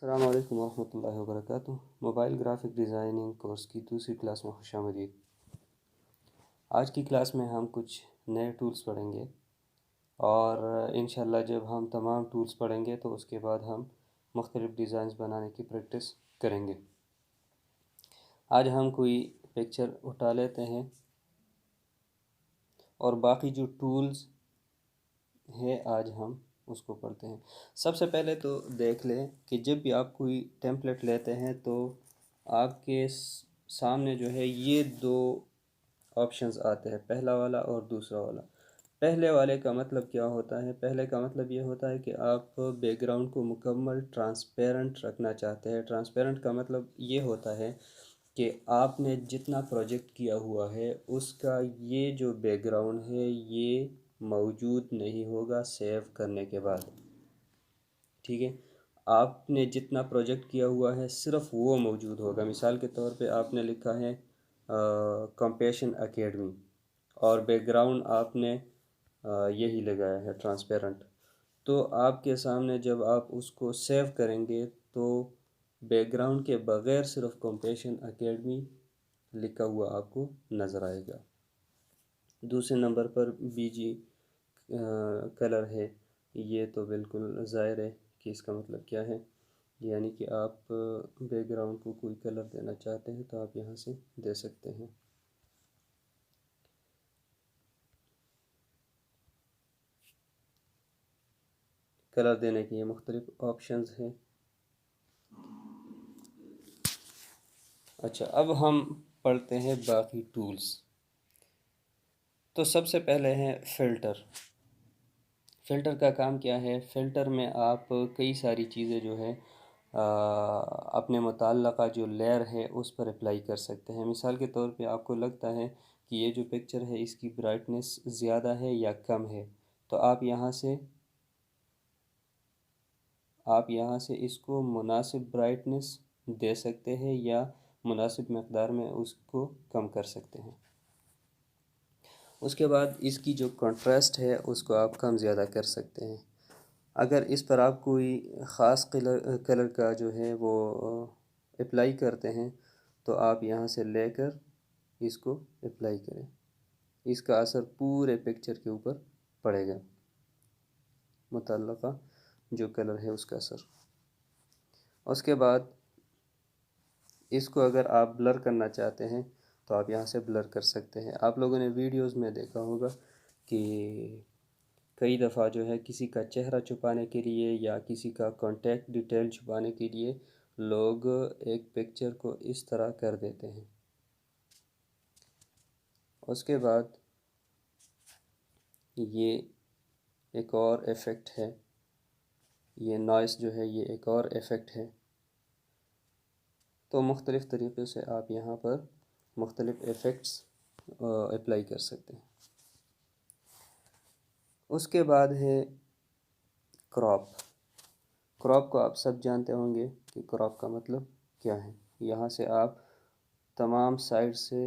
السلام علیکم ورحمۃ اللہ وبرکاتہ۔ موبائل گرافک ڈیزائننگ کورس کی دوسری کلاس میں خوش آمدید۔ آج کی کلاس میں ہم کچھ نئے ٹولز پڑھیں گے اور انشاءاللہ جب ہم تمام ٹولز پڑھیں گے تو اس کے بعد ہم مختلف ڈیزائنز بنانے کی پریکٹس کریں گے۔ آج ہم کوئی پکچر اٹھا لیتے ہیں اور باقی جو ٹولز ہے آج ہم اس کو پڑھتے ہیں۔ سب سے پہلے تو دیکھ لیں کہ جب بھی آپ کوئی ٹیمپلیٹ لیتے ہیں تو آپ کے سامنے جو ہے یہ دو آپشنز آتے ہیں، پہلا والا اور دوسرا والا۔ پہلے والے کا مطلب کیا ہوتا ہے؟ پہلے کا مطلب یہ ہوتا ہے کہ آپ بیک گراؤنڈ کو مکمل ٹرانسپیرنٹ رکھنا چاہتے ہیں۔ ٹرانسپیرنٹ کا مطلب یہ ہوتا ہے کہ آپ نے جتنا پروجیکٹ کیا ہوا ہے اس کا یہ جو بیک گراؤنڈ ہے یہ موجود نہیں ہوگا سیو کرنے کے بعد، ٹھیک ہے؟ آپ نے جتنا پروجیکٹ کیا ہوا ہے صرف وہ موجود ہوگا۔ مثال کے طور پہ آپ نے لکھا ہے کمپیشن اکیڈمی اور بیک گراؤنڈ آپ نے یہی لگایا ہے ٹرانسپیرنٹ، تو آپ کے سامنے جب آپ اس کو سیو کریں گے تو بیک گراؤنڈ کے بغیر صرف کمپیشن اکیڈمی لکھا ہوا آپ کو نظر آئے گا۔ دوسرے نمبر پر بی جی کلر ہے، یہ تو بالکل ظاہر ہے کہ اس کا مطلب کیا ہے، یعنی کہ آپ بیک گراؤنڈ کو کوئی کلر دینا چاہتے ہیں تو آپ یہاں سے دے سکتے ہیں۔ کلر دینے کے یہ مختلف آپشنز ہیں۔ اچھا، اب ہم پڑھتے ہیں باقی ٹولز۔ تو سب سے پہلے ہیں فلٹر۔ فلٹر کا کام کیا ہے؟ فلٹر میں آپ کئی ساری چیزیں جو ہے اپنے متعلقہ جو لیئر ہے اس پر اپلائی کر سکتے ہیں۔ مثال کے طور پہ آپ کو لگتا ہے کہ یہ جو پکچر ہے اس کی برائٹنس زیادہ ہے یا کم ہے، تو آپ یہاں سے اس کو مناسب برائٹنس دے سکتے ہیں یا مناسب مقدار میں اس کو کم کر سکتے ہیں۔ اس کے بعد اس کی جو کنٹراسٹ ہے اس کو آپ کم زیادہ کر سکتے ہیں۔ اگر اس پر آپ کوئی خاص کلر کا جو ہے وہ اپلائی کرتے ہیں تو آپ یہاں سے لے کر اس کو اپلائی کریں، اس کا اثر پورے پکچر کے اوپر پڑے گا، متعلقہ جو کلر ہے اس کا اثر۔ اس کے بعد اس کو اگر آپ بلر کرنا چاہتے ہیں تو آپ یہاں سے بلر کر سکتے ہیں۔ آپ لوگوں نے ویڈیوز میں دیکھا ہوگا کہ کئی دفعہ جو ہے کسی کا چہرہ چھپانے کے لیے یا کسی کا کانٹیکٹ ڈیٹیل چھپانے کے لیے لوگ ایک پکچر کو اس طرح کر دیتے ہیں۔ اس کے بعد یہ ایک اور ایفیکٹ ہے، یہ نوائس جو ہے یہ ایک اور ایفیکٹ ہے۔ تو مختلف طریقے سے آپ یہاں پر مختلف ایفیکٹس اپلائی کر سکتے ہیں۔ اس کے بعد ہے کراپ۔ کراپ کو آپ سب جانتے ہوں گے کہ کراپ کا مطلب کیا ہے۔ یہاں سے آپ تمام سائڈ سے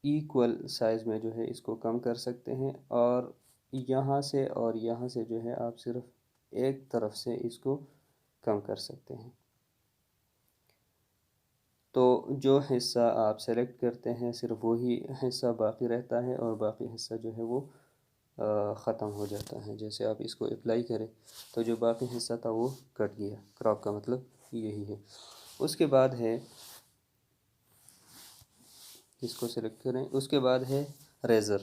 ایکول سائز میں جو ہے اس کو کم کر سکتے ہیں، اور یہاں سے جو ہے آپ صرف ایک طرف سے اس کو کم کر سکتے ہیں۔ تو جو حصہ آپ سلیکٹ کرتے ہیں صرف وہی حصہ باقی رہتا ہے اور باقی حصہ جو ہے وہ ختم ہو جاتا ہے۔ جیسے آپ اس کو اپلائی کریں تو جو باقی حصہ تھا وہ کٹ گیا۔ کراپ کا مطلب یہی ہے۔ اس کے بعد ہے، اس کو سلیکٹ کریں، اس کے بعد ہے ریزر۔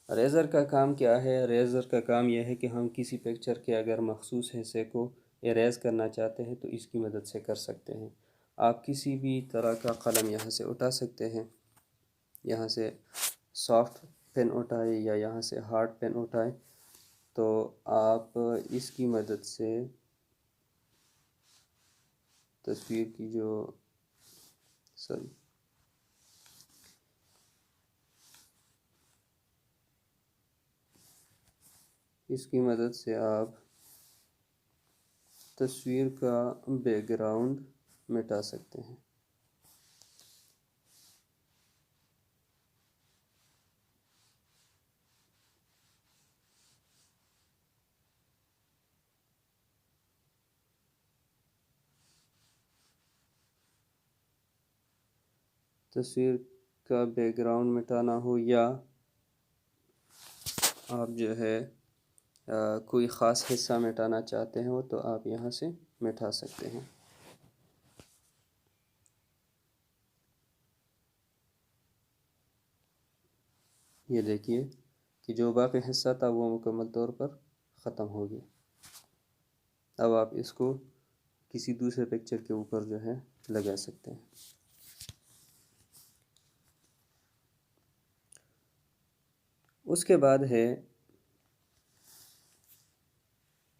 ریزر کا کام کیا ہے؟ ریزر کا کام یہ ہے کہ ہم کسی پکچر کے اگر مخصوص حصے کو اریز کرنا چاہتے ہیں تو اس کی مدد سے کر سکتے ہیں۔ آپ کسی بھی طرح کا قلم یہاں سے اٹھا سکتے ہیں، یہاں سے سافٹ پین اٹھائے یا یہاں سے ہارڈ پین اٹھائے، تو آپ اس کی مدد سے تصویر کی اس کی مدد سے آپ تصویر کا بیک گراؤنڈ مٹا سکتے ہیں۔ تصویر کا بیک گراؤنڈ مٹانا ہو یا آپ جو ہے کوئی خاص حصہ مٹانا چاہتے ہو تو آپ یہاں سے مٹا سکتے ہیں۔ یہ دیکھیے کہ جو باقی حصہ تھا وہ مکمل طور پر ختم ہو گیا۔ اب آپ اس کو کسی دوسرے پکچر کے اوپر جو ہے لگا سکتے ہیں۔ اس کے بعد ہے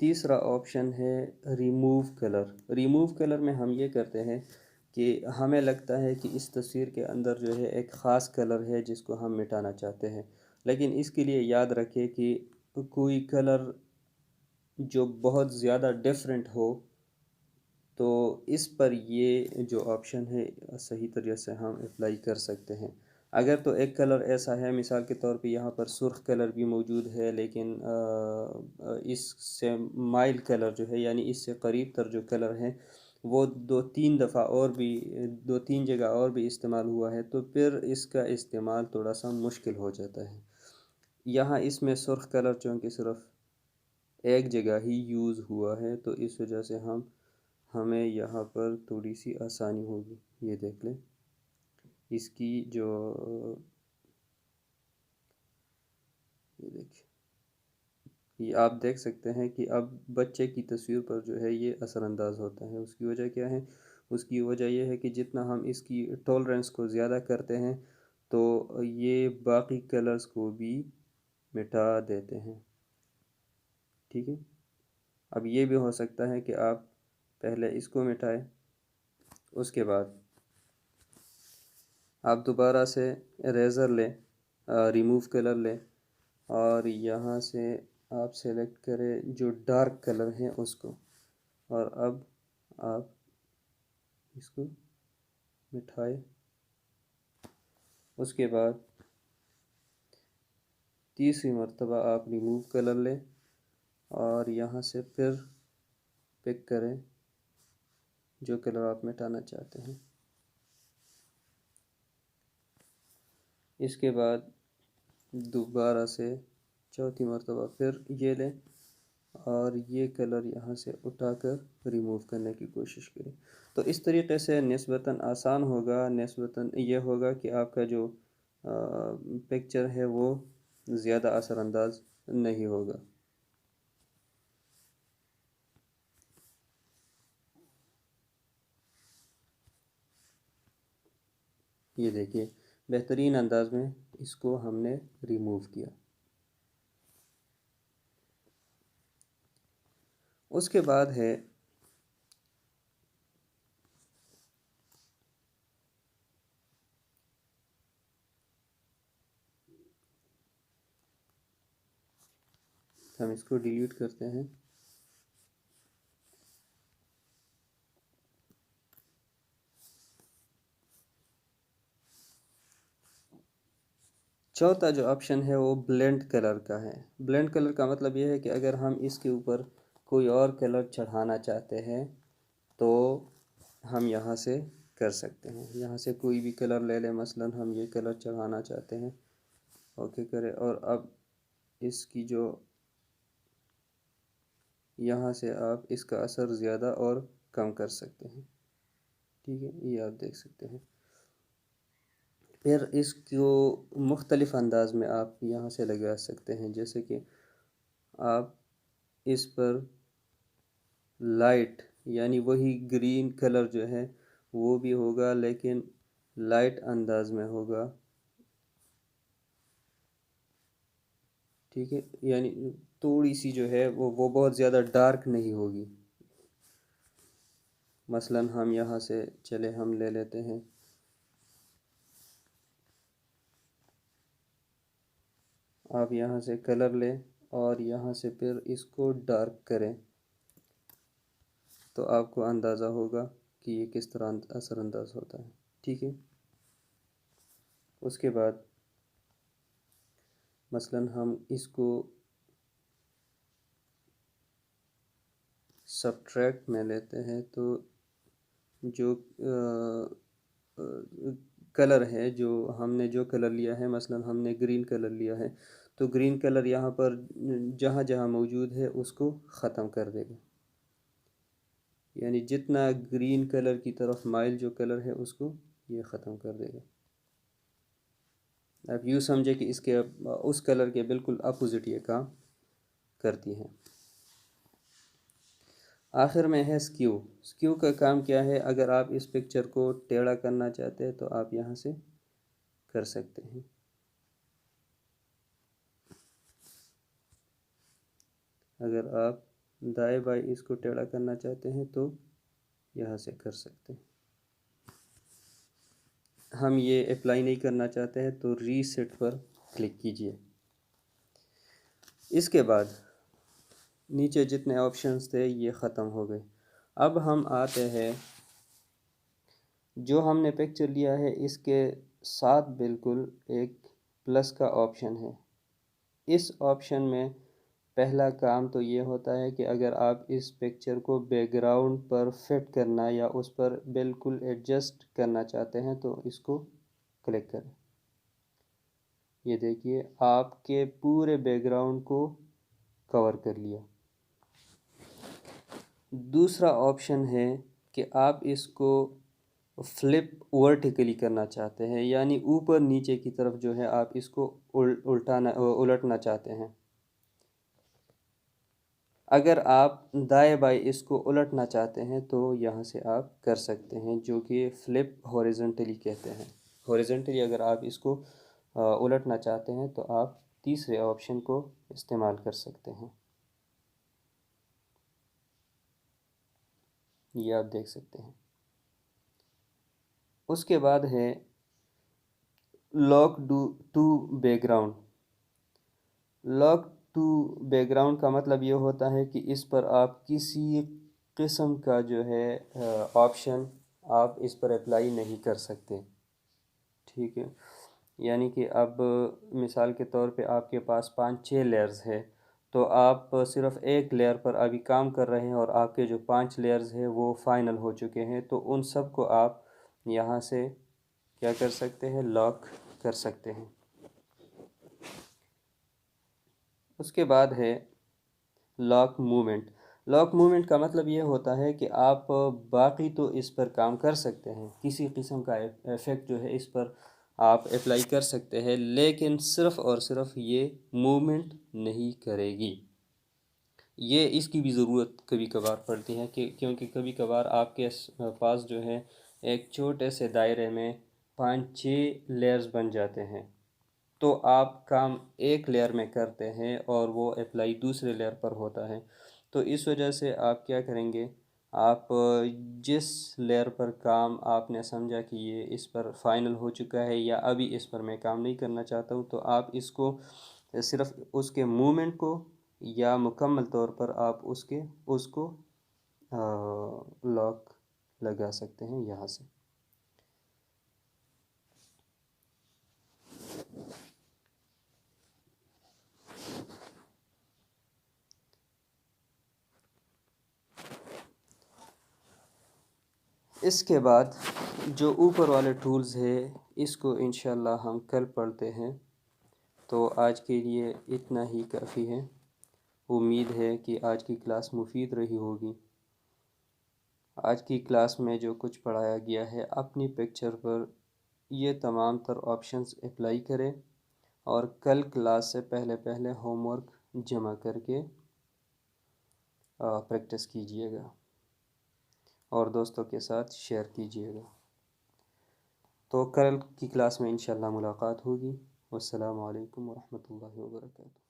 تیسرا آپشن ہے ریموو کلر۔ ریموو کلر میں ہم یہ کرتے ہیں کہ ہمیں لگتا ہے کہ اس تصویر کے اندر جو ہے ایک خاص کلر ہے جس کو ہم مٹانا چاہتے ہیں، لیکن اس کے لیے یاد رکھیں کہ کوئی کلر جو بہت زیادہ ڈیفرنٹ ہو تو اس پر یہ جو آپشن ہے صحیح طریقے سے ہم اپلائی کر سکتے ہیں۔ اگر تو ایک کلر ایسا ہے، مثال کے طور پہ یہاں پر سرخ کلر بھی موجود ہے، لیکن اس سے مائل کلر جو ہے یعنی اس سے قریب تر جو کلر ہے وہ دو تین دفعہ اور بھی دو تین جگہ اور بھی استعمال ہوا ہے، تو پھر اس کا استعمال تھوڑا سا مشکل ہو جاتا ہے۔ یہاں اس میں سرخ کلر چونکہ صرف ایک جگہ ہی یوز ہوا ہے تو اس وجہ سے ہمیں یہاں پر تھوڑی سی آسانی ہوگی۔ یہ دیکھ لیں اس کی جو یہ دیکھیں، یہ آپ دیکھ سکتے ہیں کہ اب بچے کی تصویر پر جو ہے یہ اثر انداز ہوتا ہے۔ اس کی وجہ کیا ہے؟ اس کی وجہ یہ ہے کہ جتنا ہم اس کی ٹالرنس کو زیادہ کرتے ہیں تو یہ باقی کلرز کو بھی مٹا دیتے ہیں۔ ٹھیک ہے، اب یہ بھی ہو سکتا ہے کہ آپ پہلے اس کو مٹائیں، اس کے بعد آپ دوبارہ سے اریزر لیں، ریموو کلر لیں اور یہاں سے آپ سیلیکٹ کریں جو ڈارک کلر ہے اس کو، اور اب آپ اس کو مٹھائیں۔ اس کے بعد تیسری مرتبہ آپ ریموو کلر لیں اور یہاں سے پھر پک کریں جو کلر آپ مٹانا چاہتے ہیں۔ اس کے بعد دوبارہ سے چوتھی مرتبہ پھر یہ لیں اور یہ کلر یہاں سے اٹھا کر ریموو کرنے کی کوشش کریں۔ تو اس طریقے سے نسبتاً آسان ہوگا، نسبتاً یہ ہوگا کہ آپ کا جو پکچر ہے وہ زیادہ اثر انداز نہیں ہوگا۔ یہ دیکھیے بہترین انداز میں اس کو ہم نے ریموو کیا۔ اس کے بعد ہے ہم اس کو ڈیلیٹ کرتے ہیں۔ چوتھا جو آپشن ہے وہ بلینڈ کلر کا ہے۔ بلینڈ کلر کا مطلب یہ ہے کہ اگر ہم اس کے اوپر کوئی اور کلر چڑھانا چاہتے ہیں تو ہم یہاں سے کر سکتے ہیں۔ یہاں سے کوئی بھی کلر لے لیں، مثلاً ہم یہ کلر چڑھانا چاہتے ہیں، اوکے کریں، اور اب اس کی جو یہاں سے آپ اس کا اثر زیادہ اور کم کر سکتے ہیں۔ ٹھیک ہے، یہ آپ دیکھ سکتے ہیں۔ پھر اس کو مختلف انداز میں آپ یہاں سے لگا سکتے ہیں، جیسے کہ آپ اس پر لائٹ یعنی وہی گرین کلر جو ہے وہ بھی ہوگا لیکن لائٹ انداز میں ہوگا۔ ٹھیک ہے، یعنی تھوڑی سی جو ہے وہ بہت زیادہ ڈارک نہیں ہوگی۔ مثلاً ہم یہاں سے چلے ہم لے لیتے ہیں آپ یہاں سے کلر لیں اور یہاں سے پھر اس کو ڈارک کریں تو آپ کو اندازہ ہوگا کہ یہ کس طرح اثر انداز ہوتا ہے۔ ٹھیک ہے، اس کے بعد مثلاً ہم اس کو سبٹریکٹ میں لیتے ہیں تو جو کلر ہے جو ہم نے جو کلر لیا ہے، مثلا ہم نے گرین کلر لیا ہے، تو گرین کلر یہاں پر جہاں جہاں موجود ہے اس کو ختم کر دے گا، یعنی جتنا گرین کلر کی طرف مائل جو کلر ہے اس کو یہ ختم کر دے گا۔ اب یوں سمجھے کہ اس کلر کے بالکل اپوزٹ یہ کام کرتی ہے۔ آخر میں ہے سکیو۔ سکیو کا کام کیا ہے؟ اگر آپ اس پکچر کو ٹیڑھا کرنا چاہتے ہیں تو آپ یہاں سے کر سکتے ہیں۔ اگر آپ دائیں بائیں اس کو ٹیڑھا کرنا چاہتے ہیں تو یہاں سے کر سکتے ہیں۔ ہم یہ اپلائی نہیں کرنا چاہتے ہیں تو ریسیٹ پر کلک کیجئے۔ اس کے بعد نیچے جتنے آپشنز تھے یہ ختم ہو گئے۔ اب ہم آتے ہیں، جو ہم نے پکچر لیا ہے اس کے ساتھ بالکل ایک پلس کا آپشن ہے۔ اس آپشن میں پہلا کام تو یہ ہوتا ہے کہ اگر آپ اس پکچر کو بیک گراؤنڈ پر فٹ کرنا یا اس پر بالکل ایڈجسٹ کرنا چاہتے ہیں تو اس کو کلک کریں۔ یہ دیکھیے آپ کے پورے بیک گراؤنڈ کو کور کر لیا۔ دوسرا آپشن ہے کہ آپ اس کو فلپ ورٹیکلی کرنا چاہتے ہیں، یعنی اوپر نیچے کی طرف جو ہے آپ اس کو الٹنا چاہتے ہیں۔ اگر آپ دائیں بائیں اس کو الٹنا چاہتے ہیں تو یہاں سے آپ کر سکتے ہیں، جو کہ فلپ ہاریزونٹلی کہتے ہیں۔ ہاریزونٹلی اگر آپ اس کو الٹنا چاہتے ہیں تو آپ تیسرے آپشن کو استعمال کر سکتے ہیں۔ یہ آپ دیکھ سکتے ہیں۔ اس کے بعد ہے lock to background. Lock to background کا مطلب یہ ہوتا ہے کہ اس پر آپ کسی قسم کا جو ہے آپشن آپ اس پر اپلائی نہیں کر سکتے، ٹھیک ہے؟ یعنی کہ اب مثال کے طور پہ آپ کے پاس 5-6 لیئرز ہے تو آپ صرف ایک لیئر پر ابھی کام کر رہے ہیں اور آپ کے جو 5 لیئرز ہیں وہ فائنل ہو چکے ہیں، تو ان سب کو آپ یہاں سے کیا کر سکتے ہیں؟ لاک کر سکتے ہیں۔ اس کے بعد ہے لاک موومنٹ۔ لاک موومنٹ کا مطلب یہ ہوتا ہے کہ آپ باقی تو اس پر کام کر سکتے ہیں، کسی قسم کا ایفیکٹ جو ہے اس پر آپ اپلائی کر سکتے ہیں، لیکن صرف اور صرف یہ موومنٹ نہیں کرے گی۔ یہ اس کی بھی ضرورت کبھی کبھار پڑتی ہے کیونکہ کبھی کبھار آپ کے پاس جو ہے ایک چھوٹے سے دائرے میں 5-6 لیئرز بن جاتے ہیں، تو آپ کام ایک لیئر میں کرتے ہیں اور وہ اپلائی دوسرے لیئر پر ہوتا ہے، تو اس وجہ سے آپ کیا کریں گے؟ آپ جس لیئر پر کام آپ نے سمجھا کہ یہ اس پر فائنل ہو چکا ہے یا ابھی اس پر میں کام نہیں کرنا چاہتا ہوں، تو آپ اس کو صرف اس کے موومنٹ کو یا مکمل طور پر آپ اس کو لاک لگا سکتے ہیں یہاں سے۔ اس کے بعد جو اوپر والے ٹولز ہیں اس کو انشاءاللہ ہم کل پڑھتے ہیں، تو آج کے لیے اتنا ہی کافی ہے۔ امید ہے کہ آج کی کلاس مفید رہی ہوگی۔ آج کی کلاس میں جو کچھ پڑھایا گیا ہے اپنی پکچر پر یہ تمام تر آپشنز اپلائی کریں اور کل کلاس سے پہلے ہوم ورک جمع کر کے پریکٹس کیجئے گا اور دوستوں کے ساتھ شیئر کیجئے گا۔ تو کل کی کلاس میں انشاءاللہ ملاقات ہوگی۔ والسلام علیکم ورحمۃ اللہ وبرکاتہ۔